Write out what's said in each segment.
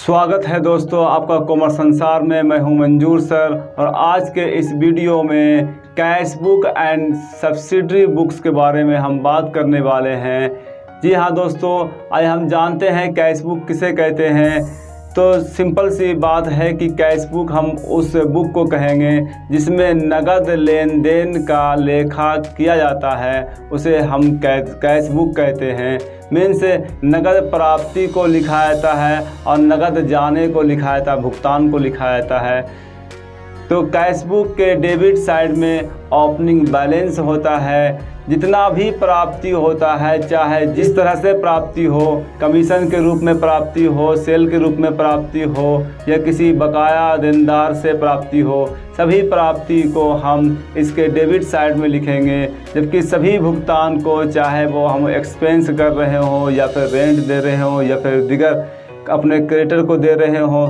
स्वागत है दोस्तों आपका कॉमर्स संसार में। मैं हूं मंजूर सर और आज के इस वीडियो में cash book and subsidiary books के बारे में हम बात करने वाले हैं। जी हाँ दोस्तों, आइए हम जानते हैं कैश बुक किसे कहते हैं। तो सिंपल सी बात है कि कैश बुक हम उस बुक को कहेंगे जिसमें नगद लेन देन का लेखा किया जाता है, उसे हम कैश बुक कहते हैं। मीन्स नगद प्राप्ति को लिखा जाता है और नगद जाने को लिखा जाता है, भुगतान को लिखा जाता है। तो कैश बुक के डेबिट साइड में ओपनिंग बैलेंस होता है। जितना भी प्राप्ति होता है, चाहे जिस तरह से प्राप्ति हो, कमीशन के रूप में प्राप्ति हो, सेल के रूप में प्राप्ति हो या किसी बकाया देनदार से प्राप्ति हो, सभी प्राप्ति को हम इसके डेबिट साइड में लिखेंगे। जबकि सभी भुगतान को, चाहे वो हम एक्सपेंस कर रहे हो या फिर रेंट दे रहे हो या फिर दिगर अपने क्रेडिटर को दे रहे हो,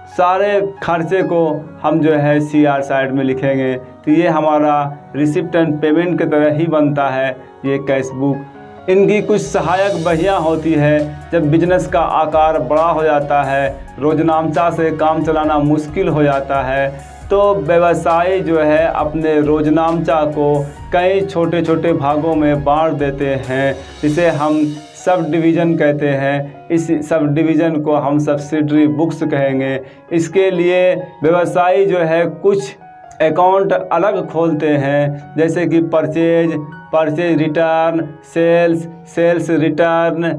सारे खर्चे को हम जो है CR साइड में लिखेंगे। तो ये हमारा रिसिप्ट एंड पेमेंट की तरह ही बनता है ये कैश बुक। इनकी कुछ सहायक बहियाँ होती है। जब बिजनेस का आकार बड़ा हो जाता है, रोजनामचा से काम चलाना मुश्किल हो जाता है, तो व्यवसायी जो है अपने रोजनामचा को कई छोटे छोटे भागों में बांट देते हैं। इसे हम सब डिवीज़न कहते हैं। इस सब डिवीज़न को हम सब्सिडरी बुक्स कहेंगे। इसके लिए व्यवसायी जो है कुछ अकाउंट अलग खोलते हैं, जैसे कि purchase return, sales return,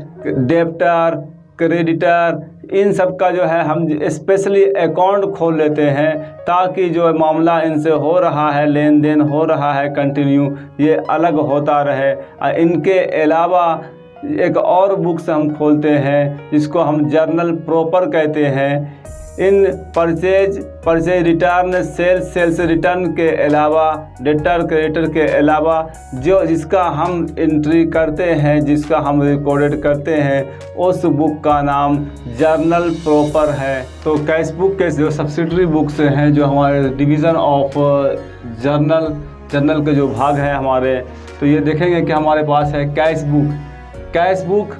debtor, creditor, इन सब का जो है हम स्पेशली अकाउंट खोल लेते हैं ताकि जो मामला इनसे हो रहा है, लेन देन हो रहा है कंटिन्यू, ये अलग होता रहे। इनके अलावा एक और बुक्स हम खोलते हैं जिसको हम जर्नल प्रॉपर कहते हैं। इन परचेज रिटर्न, सेल्स रिटर्न के अलावा, डेब्टर क्रेडिटर के अलावा जिसका हम एंट्री करते हैं, जिसका हम रिकॉर्डेड करते हैं, उस बुक का नाम जर्नल प्रॉपर है। तो कैश बुक के जो सब्सिडरी बुक्स हैं, जो हमारे डिवीज़न ऑफ जर्नल के जो भाग हैं हमारे, तो ये देखेंगे कि हमारे पास है कैश बुक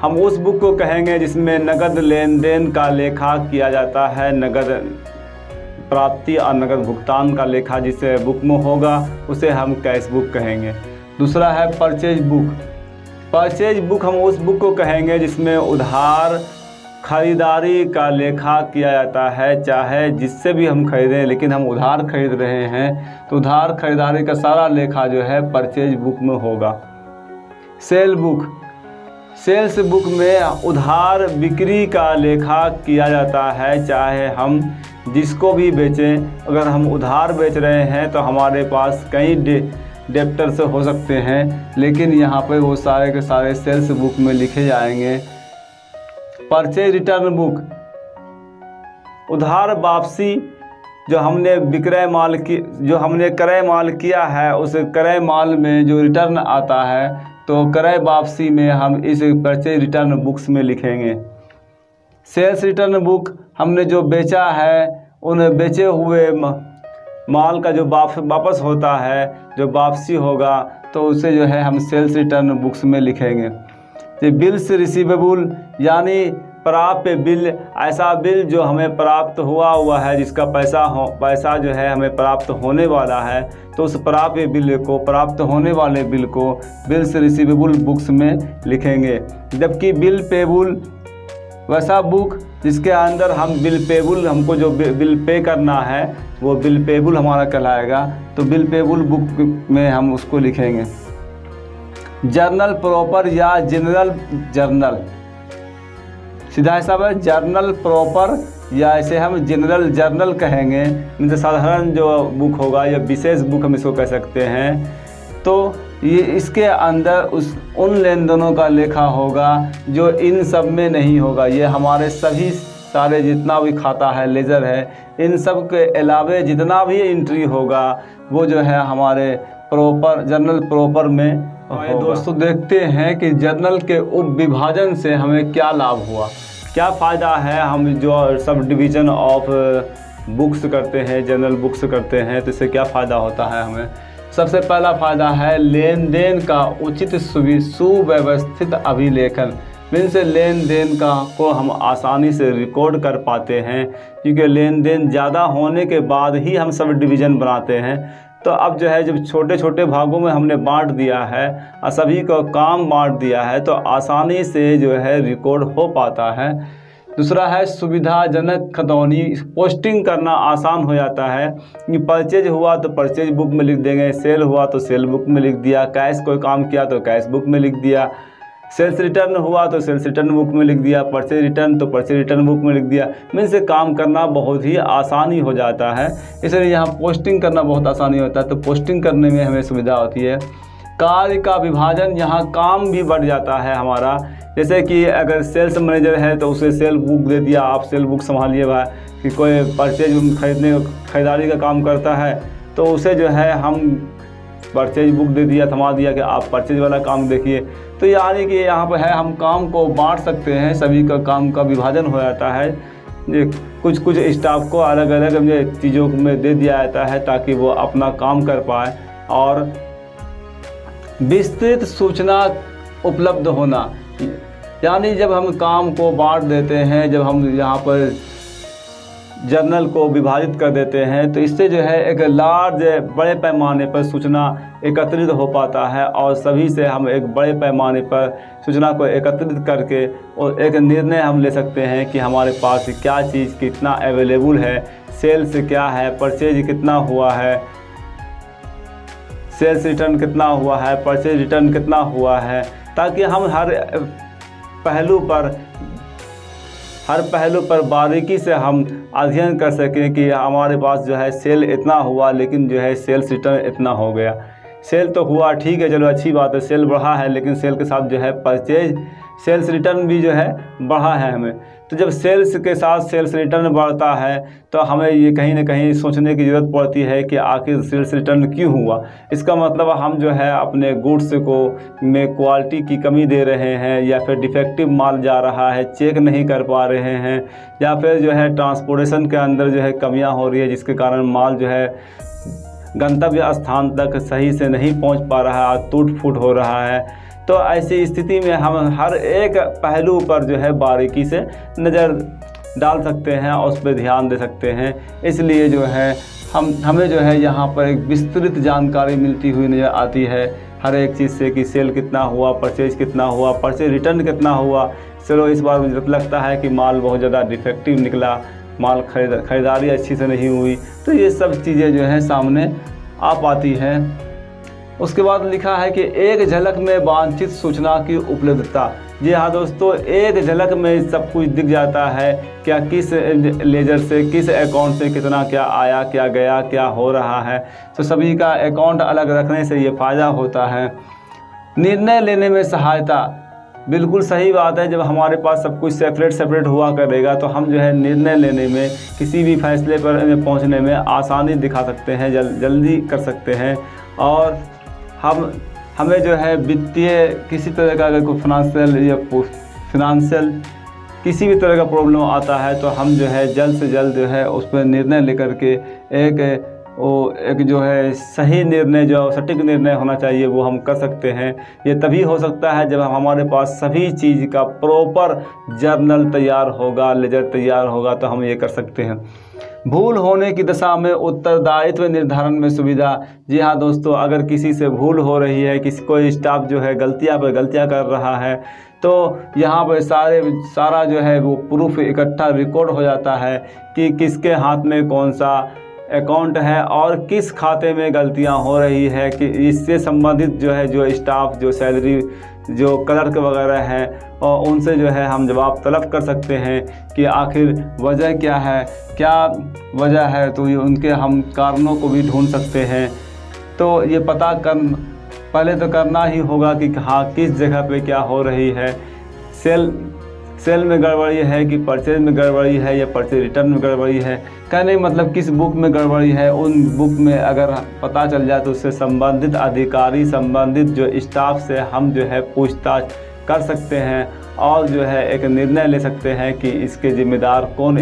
हम उस बुक को कहेंगे जिसमें नगद लेन देन का लेखा किया जाता है। नगद प्राप्ति और नगद भुगतान का लेखा जिस बुक में होगा उसे हम कैश बुक कहेंगे। दूसरा है परचेज बुक हम उस बुक को कहेंगे जिसमें उधार खरीदारी का लेखा किया जाता है। चाहे जिससे भी हम खरीदें, लेकिन हम उधार खरीद रहे हैं तो उधार खरीदारी का सारा लेखा जो है परचेज बुक में होगा। सेल्स बुक में उधार बिक्री का लेखा किया जाता है। चाहे हम जिसको भी बेचें, अगर हम उधार बेच रहे हैं तो हमारे पास कई डेब्टर से हो सकते हैं, लेकिन यहाँ पे वो सारे के सारे सेल्स बुक में लिखे जाएंगे। परचेज रिटर्न बुक उधार वापसी, जो हमने क्रय माल किया है, उस क्रय माल में जो रिटर्न आता है, तो क्रय वापसी में हम इस परचेज रिटर्न बुक्स में लिखेंगे। सेल्स रिटर्न बुक हमने जो बेचा है, उन बेचे हुए माल का जो वापस होता है, जो वापसी होगा, तो उसे जो है हम सेल्स रिटर्न बुक्स में लिखेंगे। ये बिल्स रिसीवेबल यानी प्राप्य बिल, ऐसा बिल जो हमें प्राप्त हुआ है, जिसका पैसा जो है हमें प्राप्त होने वाला है, तो उस प्राप्त होने वाले बिल को बिल्स रिसीवेबल बुक्स में लिखेंगे। जबकि बिल पेबल वैसा बुक जिसके अंदर हम हमको जो बिल पे करना है वो बिल पेबल हमारा कहलाएगा, तो बिल पेबल बुक में हम उसको लिखेंगे। जर्नल प्रॉपर या जनरल जर्नल, सीधा हिसाब है जर्नल प्रॉपर, या इसे हम जनरल जर्नल कहेंगे। मतलब साधारण जो बुक होगा या विशेष बुक हम इसको कह सकते हैं। तो ये इसके अंदर उन लेन देनों का लेखा होगा जो इन सब में नहीं होगा। ये हमारे सारे जितना भी खाता है, लेजर है, इन सब के अलावे जितना भी एंट्री होगा वो जो है हमारे जर्नल प्रॉपर में। दोस्तों देखते हैं कि जर्नल के उप विभाजन से हमें क्या लाभ हुआ, क्या फ़ायदा है। हम जो सब डिवीज़न ऑफ बुक्स करते हैं, जर्नल बुक्स करते हैं, तो इससे क्या फ़ायदा होता है हमें। सबसे पहला फ़ायदा है लेन देन का उचित सुव्यवस्थित अभिलेखन। मीन्स लेन देन को हम आसानी से रिकॉर्ड कर पाते हैं, क्योंकि लेन देन ज़्यादा होने के बाद ही हम सब डिवीज़न बनाते हैं। तो अब जो है जब छोटे छोटे भागों में हमने बांट दिया है और सभी को काम बांट दिया है तो आसानी से जो है रिकॉर्ड हो पाता है। दूसरा है सुविधाजनक खतौनी, पोस्टिंग करना आसान हो जाता है कि परचेज हुआ तो परचेज बुक में लिख देंगे, सेल हुआ तो सेल बुक में लिख दिया, कैश कोई काम किया तो कैश बुक में लिख दिया, सेल्स रिटर्न हुआ तो सेल्स रिटर्न बुक में लिख दिया, परचेज रिटर्न तो परचेज रिटर्न बुक में लिख दिया। मीन्स से काम करना बहुत ही आसानी हो जाता है। इसलिए यहाँ पोस्टिंग करना बहुत आसानी होता है, तो पोस्टिंग करने में हमें सुविधा होती है। कार्य का विभाजन, यहाँ काम भी बढ़ जाता है हमारा। जैसे कि अगर सेल्स मैनेजर है तो उसे सेल बुक दे दिया, आप सेल बुक संभालिए भाई, कि कोई परचेज खरीदारी का काम करता है तो उसे जो है हम परचेज बुक दे दिया, थमा दिया कि आप परचेज वाला काम देखिए। तो यानी कि यहाँ पर है हम काम को बांट सकते हैं, सभी का काम का विभाजन हो जाता है। कुछ कुछ स्टाफ को अलग अलग चीज़ों में दे दिया जाता है ताकि वो अपना काम कर पाए। और विस्तृत सूचना उपलब्ध होना, यानी जब हम काम को बांट देते हैं, जब हम यहाँ पर जर्नल को विभाजित कर देते हैं तो इससे जो है एक लार्ज बड़े पैमाने पर सूचना एकत्रित हो पाता है और सभी से हम एक बड़े पैमाने पर सूचना को एकत्रित करके और एक निर्णय हम ले सकते हैं कि हमारे पास क्या चीज़ कितना अवेलेबल है, सेल्स क्या है, परचेज कितना हुआ है, सेल्स रिटर्न कितना हुआ है, परचेज रिटर्न कितना हुआ है, ताकि हम हर पहलू पर बारीकी से हम अध्ययन कर सकें कि हमारे पास जो है सेल इतना हुआ लेकिन जो है सेल्स रिटर्न इतना हो गया। सेल तो हुआ, ठीक है, चलो अच्छी बात है, सेल बढ़ा है, लेकिन सेल के साथ जो है परचेज सेल्स रिटर्न भी जो है बढ़ा है हमें। तो जब सेल्स के साथ सेल्स रिटर्न बढ़ता है तो हमें ये कहीं ना कहीं सोचने की ज़रूरत पड़ती है कि आखिर सेल्स रिटर्न क्यों हुआ। इसका मतलब हम जो है अपने गुड्स को में क्वालिटी की कमी दे रहे हैं, या फिर डिफेक्टिव माल जा रहा है, चेक नहीं कर पा रहे हैं, या फिर जो है ट्रांसपोर्टेशन के अंदर जो है कमियाँ हो रही है जिसके कारण माल जो है गंतव्य स्थान तक सही से नहीं पहुंच पा रहा है, टूट फूट हो रहा है। तो ऐसी स्थिति में हम हर एक पहलू पर जो है बारीकी से नज़र डाल सकते हैं और उस पर ध्यान दे सकते हैं। इसलिए जो है हमें जो है यहाँ पर एक विस्तृत जानकारी मिलती हुई नज़र आती है हर एक चीज़ से कि सेल कितना हुआ, परचेज कितना हुआ, परचेज रिटर्न कितना हुआ। चलो इस बार मुझे लगता है कि माल बहुत ज़्यादा डिफेक्टिव निकला, माल खरीदारी अच्छी से नहीं हुई, तो ये सब चीज़ें जो हैं सामने आ पाती हैं। उसके बाद लिखा है कि एक झलक में वांछित सूचना की उपलब्धता। जी हाँ दोस्तों, एक झलक में सब कुछ दिख जाता है, क्या किस लेजर से, किस अकाउंट से कितना क्या आया, क्या गया, क्या हो रहा है। तो सभी का अकाउंट अलग रखने से ये फ़ायदा होता है। निर्णय लेने में सहायता, बिल्कुल सही बात है। जब हमारे पास सब कुछ सेपरेट हुआ करेगा तो हम जो है निर्णय लेने में, किसी भी फैसले पर पहुंचने में आसानी दिखा सकते हैं, जल्दी कर सकते हैं। और हमें जो है वित्तीय किसी तरह का अगर कोई फिनंशियल किसी भी तरह का प्रॉब्लम आता है तो हम जो है जल्द से जल्द जो है उस पर निर्णय लेकर के एक जो है सही निर्णय, जो सटीक निर्णय होना चाहिए वो हम कर सकते हैं। ये तभी हो सकता है जब हमारे पास सभी चीज़ का प्रॉपर जर्नल तैयार होगा, लेजर तैयार होगा, तो हम ये कर सकते हैं। भूल होने की दशा में उत्तरदायित्व निर्धारण में सुविधा। जी हाँ दोस्तों, अगर किसी से भूल हो रही है, किसी कोई स्टाफ जो है गलतियाँ कर रहा है, तो यहाँ पर सारा जो है वो प्रूफ इकट्ठा रिकॉर्ड हो जाता है कि किसके हाथ में कौन सा अकाउंट है और किस खाते में गलतियाँ हो रही है, कि इससे संबंधित जो है जो स्टाफ, जो सैलरी, जो क्लर्क वगैरह हैं, और उनसे जो है हम जवाब तलब कर सकते हैं कि आखिर वजह क्या है, क्या वजह है। तो ये उनके हम कारणों को भी ढूंढ सकते हैं। तो ये पता पहले तो करना ही होगा कि हाँ किस जगह पे क्या हो रही है, सेल में गड़बड़ी है कि परचेज में गड़बड़ी है या परचेज रिटर्न में गड़बड़ी है। कहने मतलब किस बुक में गड़बड़ी है, उन बुक में अगर पता चल जाए तो उससे संबंधित अधिकारी, संबंधित जो स्टाफ से हम जो है पूछताछ कर सकते हैं और जो है एक निर्णय ले सकते हैं कि इसके जिम्मेदार कौन,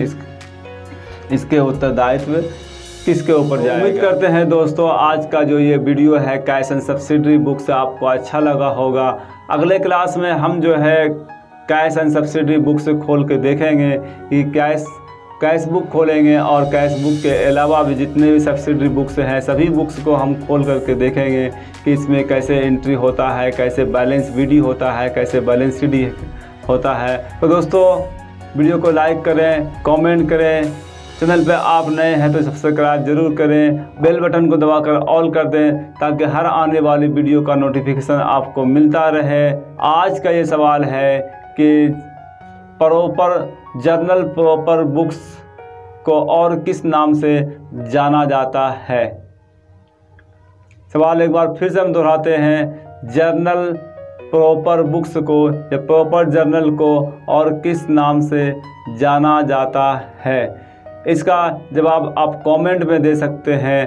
इसके उत्तरदायित्व किसके ऊपर जाएगा। उम्मीद करते हैं दोस्तों आज का जो ये वीडियो है कैश एंड सब्सिडरी बुक से आपको अच्छा लगा होगा। अगले क्लास में हम जो है कैश एंड सब्सिडी बुक्स खोल के देखेंगे कि कैश बुक खोलेंगे और कैश बुक के अलावा भी जितने भी सब्सिडी बुक्स हैं सभी बुक्स को हम खोल करके देखेंगे कि इसमें कैसे एंट्री होता है, कैसे बैलेंस बीडी होता है, कैसे बैलेंस सीडी होता है। तो दोस्तों वीडियो को लाइक करें, कमेंट करें, चैनल पे आप नए हैं तो सब्सक्राइब जरूर करें, बेल बटन को दबाकर ऑल कर दें ताकि हर आने वाली वीडियो का नोटिफिकेशन आपको मिलता रहे। आज का ये सवाल है कि जर्नल प्रॉपर बुक्स को और किस नाम से जाना जाता है। सवाल एक बार फिर से हम दोहराते हैं, जर्नल प्रॉपर बुक्स को या प्रॉपर जर्नल को और किस नाम से जाना जाता है। इसका जवाब आप कमेंट में दे सकते हैं